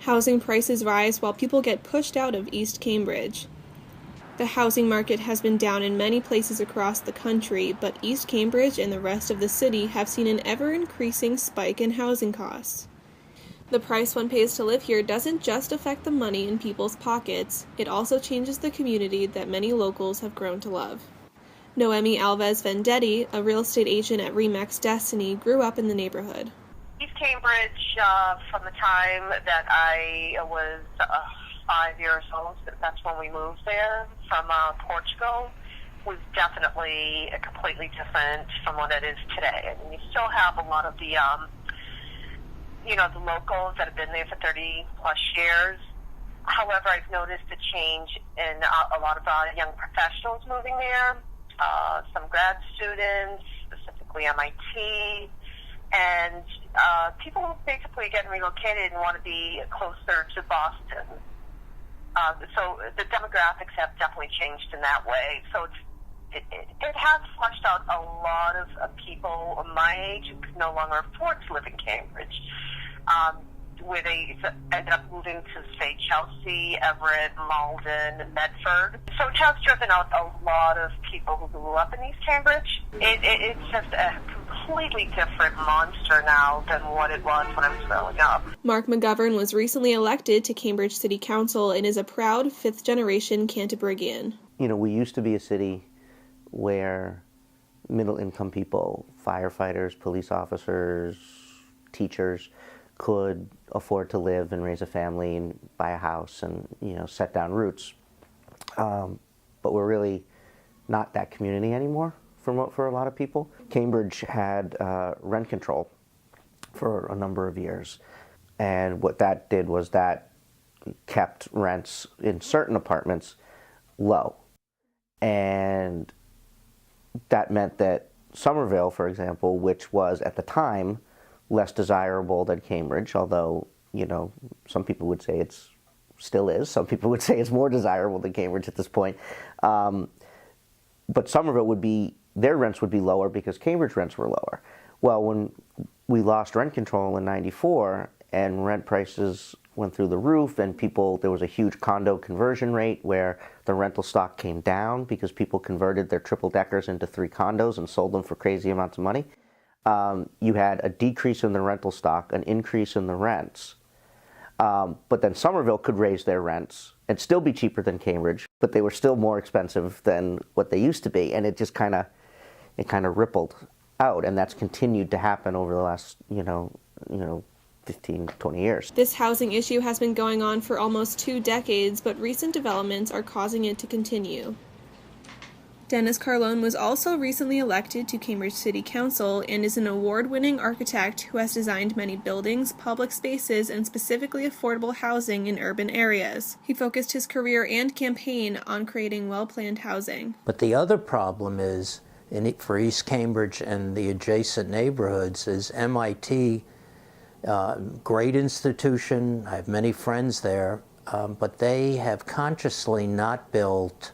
Housing prices rise while people get pushed out of East Cambridge. The housing market has been down in many places across the country, but East Cambridge and the rest of the city have seen an ever-increasing spike in housing costs. The price one pays to live here doesn't just affect the money in people's pockets, it also changes the community that many locals have grown to love. Noemi Alves Vendetti, a real estate agent at Remax Destiny, grew up in the neighborhood. East Cambridge, from the time that I was 5 years old, that's when we moved there from Portugal, was definitely completely different from what it is today. I mean, you still have a lot of the, the locals that have been there for 30 plus years. However, I've noticed a change in a lot of young professionals moving there, some grad students, specifically MIT, and people basically getting relocated and want to be closer to Boston. So the demographics have definitely changed in that way. So it has flushed out a lot of people my age who can no longer afford to live in Cambridge, where they ended up moving to, say, Chelsea, Everett, Malden, Medford. So it has driven out a lot of people who grew up in East Cambridge. It's just a completely different monster now than what it was when I was growing up. Mark McGovern was recently elected to Cambridge City Council and is a proud fifth-generation Cantabriggian. You know, we used to be a city where middle-income people, firefighters, police officers, teachers, could afford to live and raise a family and buy a house and, set down roots. But we're really not that community anymore for a lot of people. Cambridge had rent control for a number of years. And what that did was that kept rents in certain apartments low. And that meant that Somerville, for example, which was at the time less desirable than Cambridge, although, some people would say it's still is. Some people would say it's more desirable than Cambridge at this point. But Somerville their rents would be lower because Cambridge rents were lower. Well, when we lost rent control in '94 and rent prices went through the roof and there was a huge condo conversion rate where the rental stock came down because people converted their triple deckers into 3 condos and sold them for crazy amounts of money. You had a decrease in the rental stock, an increase in the rents. But then Somerville could raise their rents and still be cheaper than Cambridge, but they were still more expensive than what they used to be. And it just kind of rippled out. And that's continued to happen over the last, 15, 20 years. This housing issue has been going on for almost 2 decades, but recent developments are causing it to continue. Dennis Carlone was also recently elected to Cambridge City Council and is an award-winning architect who has designed many buildings, public spaces, and specifically affordable housing in urban areas. He focused his career and campaign on creating well-planned housing. But the other problem is, for East Cambridge and the adjacent neighborhoods, is MIT, great institution. I have many friends there, but they have consciously not built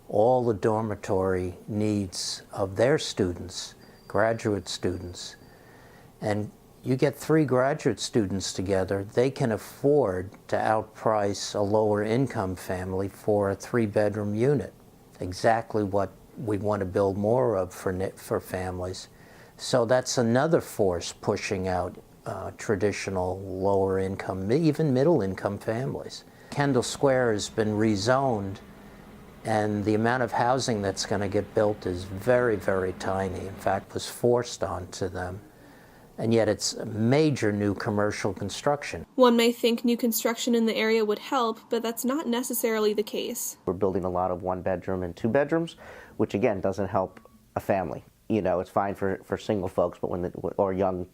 all the dormitory needs of their students, graduate students. And you get 3 graduate students together, they can afford to outprice a lower income family for a 3-bedroom unit. Exactly what we want to build more of for families. So that's another force pushing out traditional lower income, even middle income families. Kendall Square has been rezoned, and the amount of housing that's going to get built is very, very tiny. In fact, was forced onto them. And yet it's major new commercial construction. One may think new construction in the area would help, but that's not necessarily the case. We're building a lot of 1-bedroom and 2 bedrooms, which again doesn't help a family. It's fine for single folks, but or young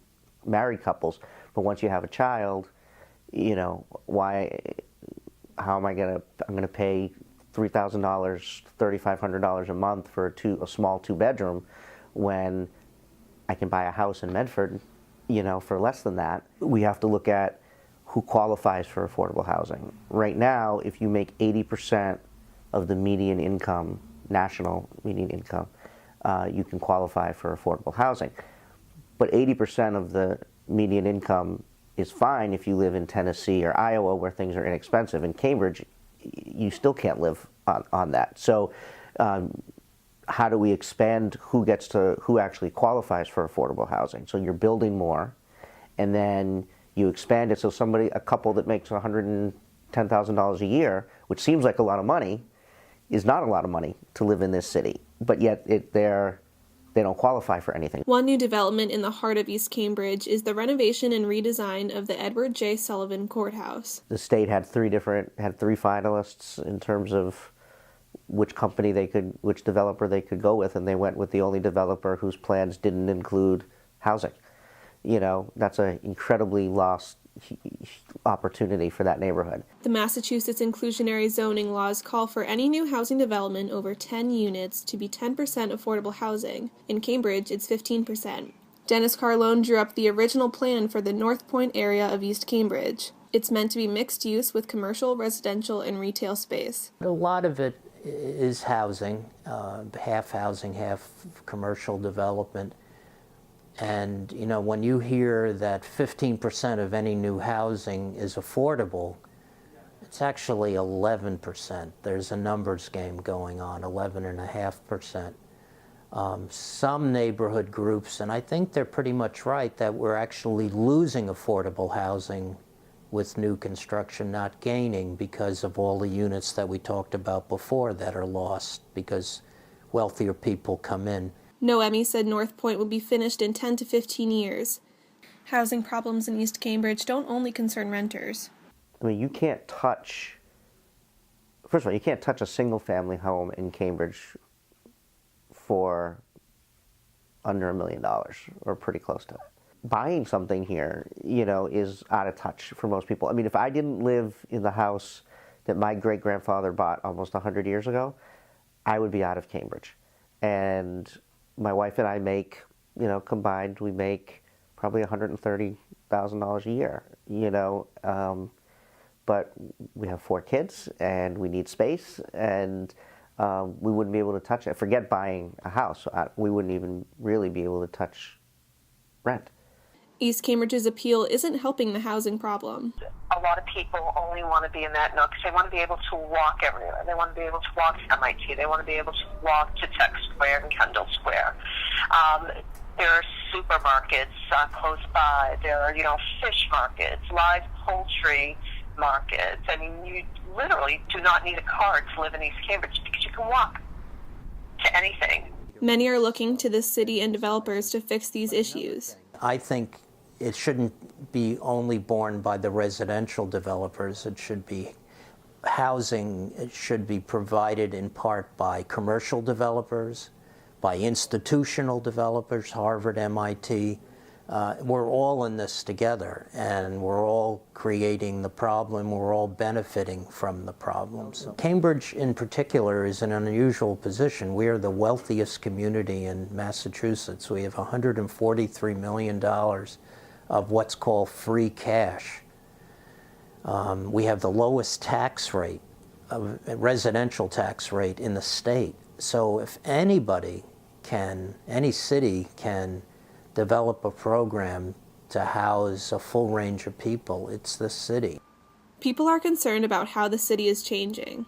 married couples. But once you have a child, how am I I'm going to pay $3,000, $3,500 a month for a small 2-bedroom when I can buy a house in Medford, for less than that. We have to look at who qualifies for affordable housing. Right now, if you make 80% of the median income, national median income, you can qualify for affordable housing. But 80% of the median income is fine if you live in Tennessee or Iowa where things are inexpensive. In Cambridge, you still can't live on that. So how do we expand who actually qualifies for affordable housing? So you're building more, and then you expand it so a couple that makes $110,000 a year, which seems like a lot of money, is not a lot of money to live in this city, but yet they don't qualify for anything. One new development in the heart of East Cambridge is the renovation and redesign of the Edward J. Sullivan Courthouse. The state had three finalists in terms of which developer they could go with, and they went with the only developer whose plans didn't include housing. You know, that's an incredibly lost opportunity for that neighborhood. The Massachusetts inclusionary zoning laws call for any new housing development over 10 units to be 10% affordable housing. In Cambridge, it's 15%. Dennis Carlone drew up the original plan for the North Point area of East Cambridge. It's meant to be mixed use with commercial, residential, and retail space. A lot of it is housing, half housing, half commercial development. And, you know, when you hear that 15% of any new housing is affordable, it's actually 11%. There's a numbers game going on, 11.5%. Some neighborhood groups, and I think they're pretty much right, that we're actually losing affordable housing with new construction, not gaining because of all the units that we talked about before that are lost because wealthier people come in. Noemi said North Point will be finished in 10 to 15 years. Housing problems in East Cambridge don't only concern renters. I mean, you can't touch a single-family home in Cambridge for under $1 million, or pretty close to it. Buying something here, you know, is out of touch for most people. I mean, if I didn't live in the house that my great-grandfather bought almost 100 years ago, I would be out of Cambridge. And my wife and I make, you know, combined, we make probably $130,000 a year, you know, but we have 4 kids and we need space, and we wouldn't be able to touch it. Forget buying a house. We wouldn't even really be able to touch rent. East Cambridge's appeal isn't helping the housing problem. A lot of people only want to be in that nook because they want to be able to walk everywhere. They want to be able to walk to MIT. They want to be able to walk to Tech Square and Kendall Square. There are supermarkets close by. There are, you know, fish markets, live poultry markets. I mean, you literally do not need a car to live in East Cambridge because you can walk to anything. Many are looking to the city and developers to fix these issues. I think it shouldn't be only borne by the residential developers. It should be housing. It should be provided in part by commercial developers, by institutional developers, Harvard, MIT. We're all in this together, and we're all creating the problem. We're all benefiting from the problem. So Cambridge, in particular, is in an unusual position. We are the wealthiest community in Massachusetts. We have $143 million of what's called free cash. We have the lowest tax rate, residential tax rate in the state. So if anybody can, any city can develop a program to house a full range of people, it's the city. People are concerned about how the city is changing.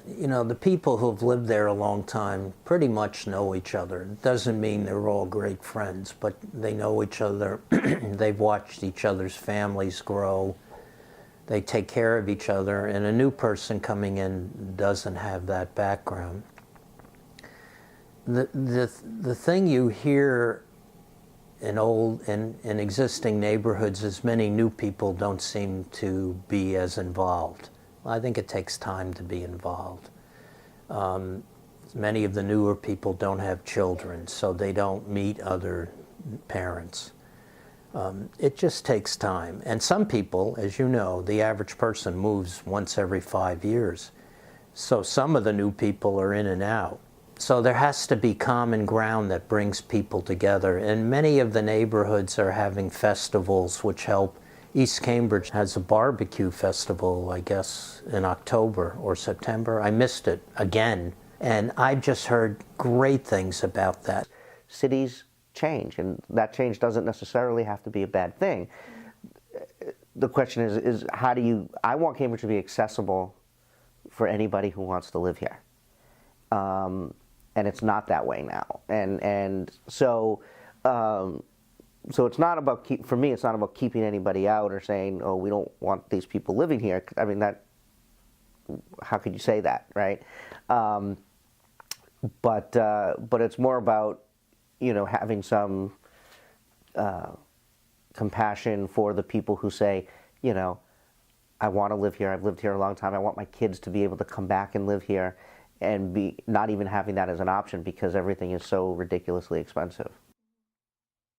You know, the people who've lived there a long time pretty much know each other. It doesn't mean they're all great friends, but they know each other. They've watched each other's families grow. They take care of each other, and a new person coming in doesn't have that background. The thing you hear in existing neighborhoods is many new people don't seem to be as involved. I think it takes time to be involved. Many of the newer people don't have children, so they don't meet other parents. It just takes time. And some people, as you know, the average person moves once every 5 years. So some of the new people are in and out. So there has to be common ground that brings people together. And many of the neighborhoods are having festivals which help. East Cambridge has a barbecue festival, I guess, in October or September. I missed it again. And I've just heard great things about that. Cities change, and that change doesn't necessarily have to be a bad thing. the question is how do you? I want Cambridge to be accessible for anybody who wants to live here, and it's not that way now. And so it's not about for me. It's not about keeping anybody out or saying, oh, we don't want these people living here. I mean, that. How could you say that, right? But it's more about, having some compassion for the people who say, I want to live here. I've lived here a long time. I want my kids to be able to come back and live here, and be not even having that as an option because everything is so ridiculously expensive.